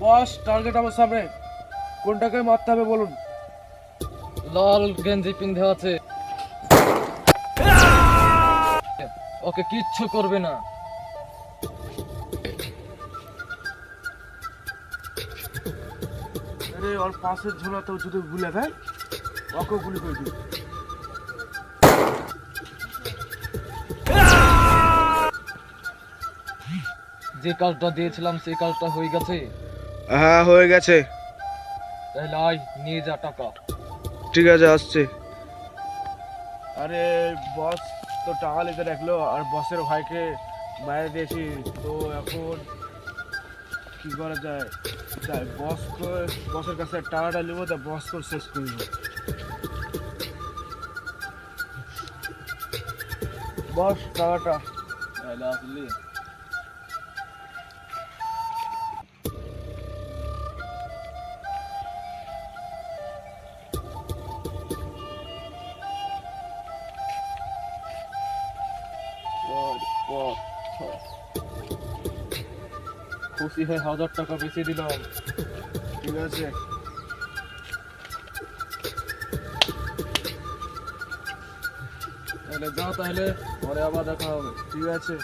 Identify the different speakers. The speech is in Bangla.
Speaker 1: বস, টার্গেট আমার সামনে। কোনটাকে মারতে হবে বলুন।
Speaker 2: লাল গেঞ্জি পিন্ধে আছে, ওকে কিচ্ছু করবে না।
Speaker 1: আরে ওর পাশের ঝোলা তো যদি ভুলে দেয়, ওকে গুলি করে দিই।
Speaker 2: যে কাজটা দিয়েছিলাম সেই কাজটা হয়ে গেছে।
Speaker 3: হ্যাঁ, হয়ে গেছে।
Speaker 2: তাহলে আয়, নিয়ে যা টাকা।
Speaker 3: ঠিক আছে, আসছে।
Speaker 1: আরে বস তো টাকা নিতে রাখলো, আর বসের ভাইকে বাইরে দিয়েছি, তো এখন কি করা যায়? তাই বসের কাছে টাকাটা নেবো, তা বসকে শেষ করবো। বস, টাকাটা।
Speaker 2: তাহলে আসলি খুশি হয়ে 1000 টাকা বেশি দিলাম।
Speaker 1: ঠিক আছে।
Speaker 2: তাহলে যা, তাহলে পরে আবার দেখা হবে।
Speaker 1: ঠিক আছে।